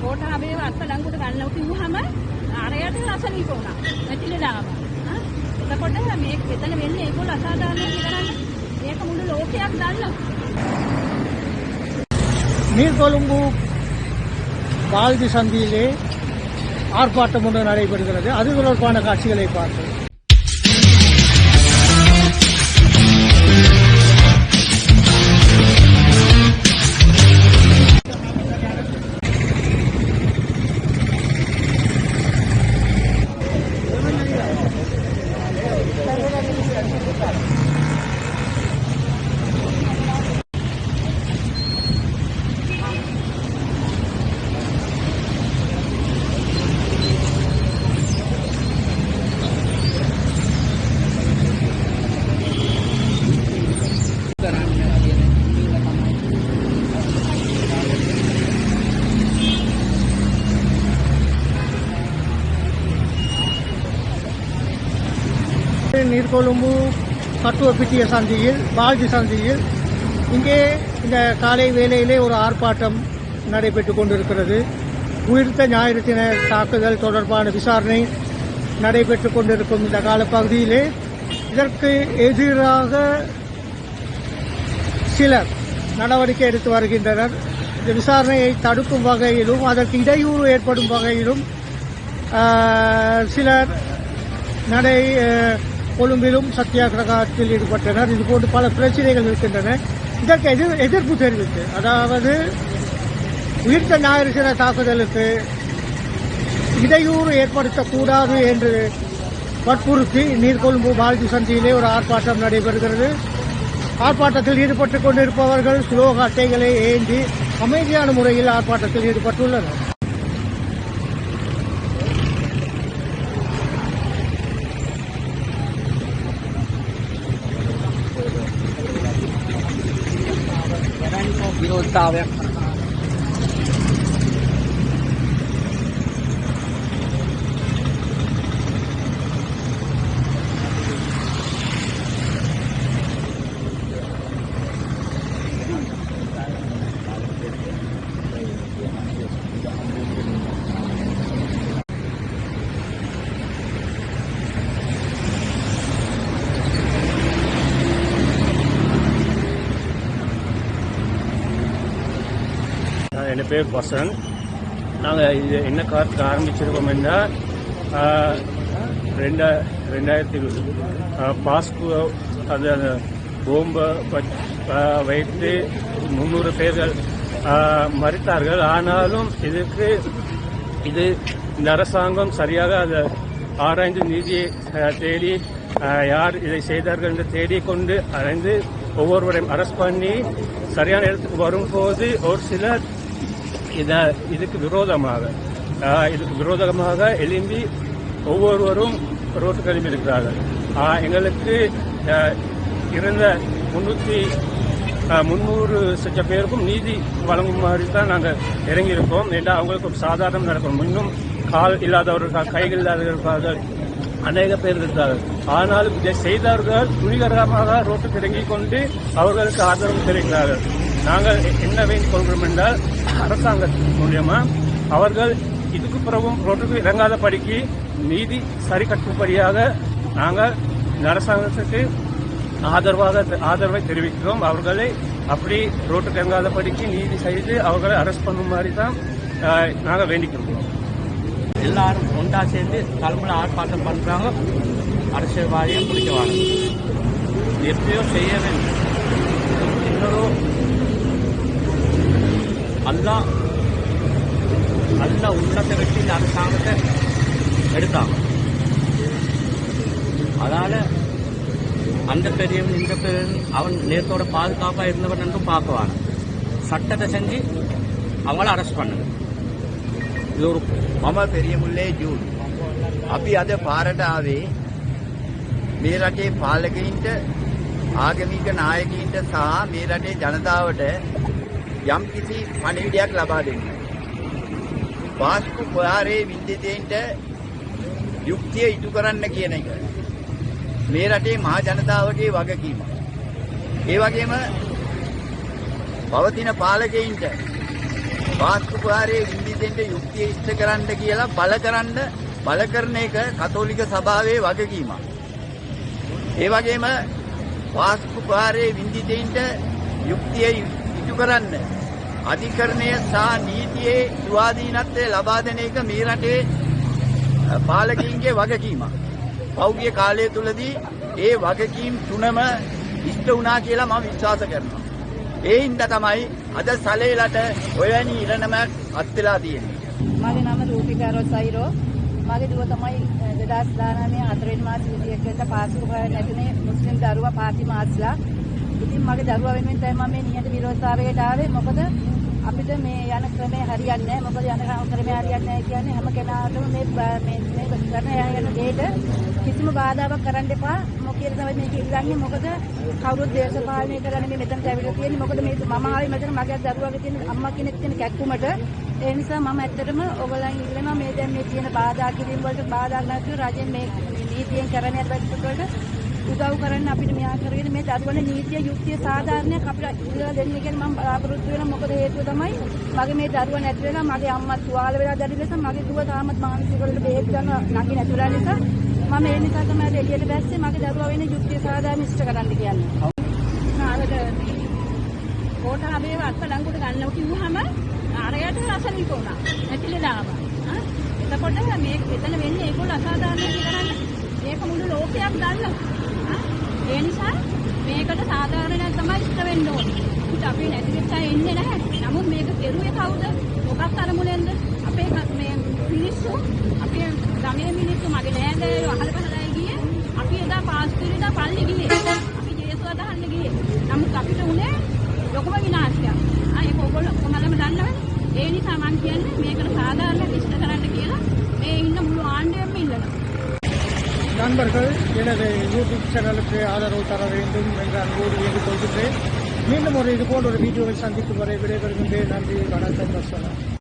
ගෝඨාභය අත්අඩංගුවට ගන්නව කිව්වහම අරයට රසණීය වුණා. නැතිලදාම. එතකොට මේ එතන වෙන්නේ ඒගොල්ලෝ අසාධාරණයක් කරන්නේ. මේක මුළු ලෝකයක් දන්නවා. நீர்கொழும்பு பால்தி சந்தியிலே ஆர்ப்பாட்டம் ஒன்று நடைபெறுகிறது. அது தொடர்பான காட்சிகளை பார்த்தோம். நீர்கொழும்பு கட்டுவப்பிட்டிய சந்தியில் பால்தி சந்தியில் இங்கே இந்த காலை வேளையிலே ஒரு ஆர்ப்பாட்டம் நடைபெற்றுக் கொண்டிருக்கிறது. உயிர்த்த ஞாயிறு தின தாக்குதல் தொடர்பான விசாரணை நடைபெற்றுக் கொண்டிருக்கும் இந்த காலப்பகுதியிலே இதற்கு எதிராக சிலர் நடவடிக்கை எடுத்து வருகின்றனர். இந்த விசாரணையை தடுக்கும் வகையிலும் அதற்கு இடையூறு ஏற்படும் வகையிலும் சிலர் கொழும்பிலும் சத்தியாகிரகத்தில் ஈடுபட்டனர். இதுபோன்று பல பிரச்சனைகள் இருக்கின்றன. இதற்கு எதிர்ப்பு தெரிவித்து, அதாவது உயிர்த்த ஞாயிறு தின தாக்குதலுக்கு இடையூறு ஏற்படுத்தக்கூடாது என்று வற்புறுத்தி நீர்கொழும்பு பால்தி சந்தியிலே ஒரு ஆர்ப்பாட்டம் நடைபெறுகிறது. ஆர்ப்பாட்டத்தில் ஈடுபட்டுக் கொண்டிருப்பவர்கள் ஸ்லோக அட்டைகளை ஏந்தி அமைதியான முறையில் ஆர்ப்பாட்டத்தில் ஈடுபட்டுள்ளனர். විරෝධතාවයක් என் பேர் வசந்த். நாங்கள் இது என்ன காலத்துக்கு ஆரம்பிச்சிருக்கோம் என்றால் 2020 பாஸ்கோ அந்த போம்பை வைத்து 300 பேர்கள் மறித்தார்கள். ஆனாலும் இது இந்த அரசாங்கம் சரியாக அதை ஆராய்ந்து நீதியை தேடி யார் இதை செய்தார்கள் என்று தேடிக்கொண்டு அறிந்து ஒவ்வொருவரையும் அரெஸ்ட் பண்ணி சரியான இடத்துக்கு வரும்போது ஒரு சிலர் இதுக்கு விரோதமாக எழும்பி ஒவ்வொருவரும் ரோட்டுக்கு எழுப்பி இருக்கிறார்கள். எங்களுக்கு இருந்த 300 லட்ச பேருக்கும் நீதி வழங்கும் மாதிரி தான் நாங்கள் இறங்கியிருக்கோம். ஏன்னா அவங்களுக்கு ஒரு சாதாரணம் நடக்கும். இன்னும் கால் இல்லாதவர்கள், கைகள் இல்லாதவர்கள் அநேக பேர் இருக்கிறார்கள். ஆனாலும் இதை செய்தவர்கள் துணிகரமாக ரோட்டுக்கு இறங்கிக் கொண்டு அவர்களுக்கு ஆதரவு தெரிவிக்கிறார்கள். நாங்கள் என்ன வேண்டிக் கொள்கிறோம் என்றால் அரசாங்கத்தின் மூலியமா அவர்கள் இதுக்கு பிறகும் ரோட்டுக்கு இறங்காத படிக்கு நீதி சரி கட்டும்படியாக நாங்கள் அரசாங்கத்துக்கு ஆதரவை தெரிவிக்கிறோம். அவர்களை அப்படி ரோட்டுக்கு இறங்காத படிக்கு நீதி செய்து அவர்களை அரெஸ்ட் பண்ணும் மாதிரி தான் நாங்கள் வேண்டிக்கிறோம். எல்லாரும் ஒன்றா சேர்ந்து தலைமுறை ஆர்ப்பாட்டம் பண்ணுறாங்க. அரசியல்வாதியை பிடிக்கவாங்க, எப்பயோ செய்ய வேண்டும். இன்னொரு அல்ல உள்ளத்தை வச்சு இந்த அரசாங்கத்தை எடுத்தாங்க. அதனால அந்த பெரியவன் இந்த பெரியவன் அவன் நேரத்தோட பாதுகாப்பாக இருந்தவன் என்றும் பார்க்குவாங்க. சட்டத்தை செஞ்சு அவங்கள அரெஸ்ட் பண்ணுங்க. இது ஒரு මම පෙරියමුල්ලේ ජූන්. අපි අද පාරට ආවේ මේ රටේ පාලකයින්ට, ආගමික නායකයින්ට සහ මේ රටේ ජනතාවට යම් කිසි පණිවිඩයක් ලබා දෙන්න. වාස්තු ප්‍රහාරයේ වින්දිතයින්ට යුක්තිය ඉටු කරන්න කියන එක මේ රටේ මහා ජනතාවගේ වගකීමක්. ඒ වගේම පවතින පාලකයින්ට වාස්තුකාරයේ විඳින්න යුක්තිය ඉෂ්ට කරන්න කියලා බල කරන එක කතෝලික සභාවේ වගකීමක්. ඒ වගේම වාස්තුකාරයේ විඳින්න යුක්තිය ඉටු කරන්න අධිකරණය සහ නීතියේ ස්වාධීනත්වය ලබා දෙන එක මේ රටේ පාලකයින්ගේ වගකීමක්. පෞද්ගලික කාලය තුලදී ඒ වගකීම් තුනම ඉෂ්ට වුණා කියලා මම විශ්වාස කරනවා. ඒ හින්දා තමයි අද සලේලට ඔයවැනි ඉරණමක් අත් වෙලා තියෙන්නේ. මගේ නම රූපිකා රොසයිරෝ. මගේ දුව තමයි 2019 4 මාස 21 වෙනිදා පාසල් කරගෙන නැතුනේ මුස්ලිම් දරුවා පාතිමාස්ලා. ඉතින් මගේ දරුවා වෙනුවෙන් තමයි මම මේ නිහඬ විරෝධතාවයට ආවේ. මොකද අපිට මේ යන ක්‍රමය හරියන්නේ නැහැ. මොකද යන ක්‍රමය හරියන්නේ නැහැ කියන්නේ හැම කෙනාටම මේ කරන යන දෙයට කිසිම බාධාවක් කරන්න එපා. මොකද තමයි මේක ඉල්ලන්නේ. මොකද කවුරුත් දේශපාලනය කරන්නේ මේ මෙතනට ඇවිල්ලා තියෙන්නේ. මොකද මේ මම ආවේ මෙතන මගේ දරුවාගේ තියෙන අම්මා කෙනෙක් තියෙන කැක්කුමට. ඒ නිසා මම ඇත්තටම ඔයගොල්ලන් ඉල්ලනවා මේ දැන් මේ තියෙන බාධා කිරීම වලට බාධා නැතිව රජෙන් මේ නීතියෙන් කරන්නේ වැඩපිළිවෙලට උදව් කරන්න අපිට මෙයා කරගෙන මේ දරුවනේ නීතිය යුක්තිය සාධාරණයක් අපිට ඉල්ලලා දෙන්න කියලා මම බලාපොරොත්තු වෙනවා. මොකද හේතුව තමයි මගේ මේ දරුවා නැති වෙලා මගේ අම්මා තුවාල වෙලා දැරි නිසා මගේ දුව තාමත් මානසික වලට බෙහෙත් ගන්න නැගි නැතුලා නිසා මම ඒ නිසා තමයි එළියට බැස්සේ මගේ දරුවා වෙන යුක්තිය සාධාරණ ඉෂ්ට කරන්න කියන්නේ. නාලට කෝටාබේව අත්ලංගුට ගන්නව කිව්වහම අරයට රසනික උනා. නැතිල දානවා. එතකොට මේ එතන වෙන්නේ ඒගොල්ලෝ අසාධාරණයක් කරන්නේ. මේක මුළු ලෝකයක් දන්නවා. ඒ නිසා මේකට සාධාරණයක් තමයි ඉෂ්ට වෙන්න ඕනේ. ඒත් අපි නැති නිසා එන්නේ නැහැ. නමුත් මේක කෙරුවේ කවුද? මොකක් අරමුණෙන්ද? අපේ මේ මිනිස්සු අපේ ගමේ මිනිස්සු මගේ නෑදෑයෝ අහල පහලයි ගියේ. අපි එදා පාස්තුරිලා පල්ලි ගියේ. අපි ජේසුව දහන්න ගියේ. නමුත් අපිට උනේ ලොකුම විනාශයක්. ඒක ඔයගොල්ලෝ කොහොමදම දන්නවද? ඒ නිසා මම කියන්නේ මේකට සාධාරණයක් ඉෂ්ට කරන්න කියලා මේ ඉන්න මුළු ආණ්ඩුවෙම ඉල්ලනවා. நண்பர்கள் எனது யூடியூப் சேனலுக்கு ஆதரவு தர வேண்டும் என்ற அன்போடு வேண்டிக் கொள்கின்றேன். மீண்டும் ஒரு இது போன்ற ஒரு வீடியோவை சந்திக்கும் வரை விடைபெறுகின்றேன். நன்றி, வணக்கம், வசலாம்.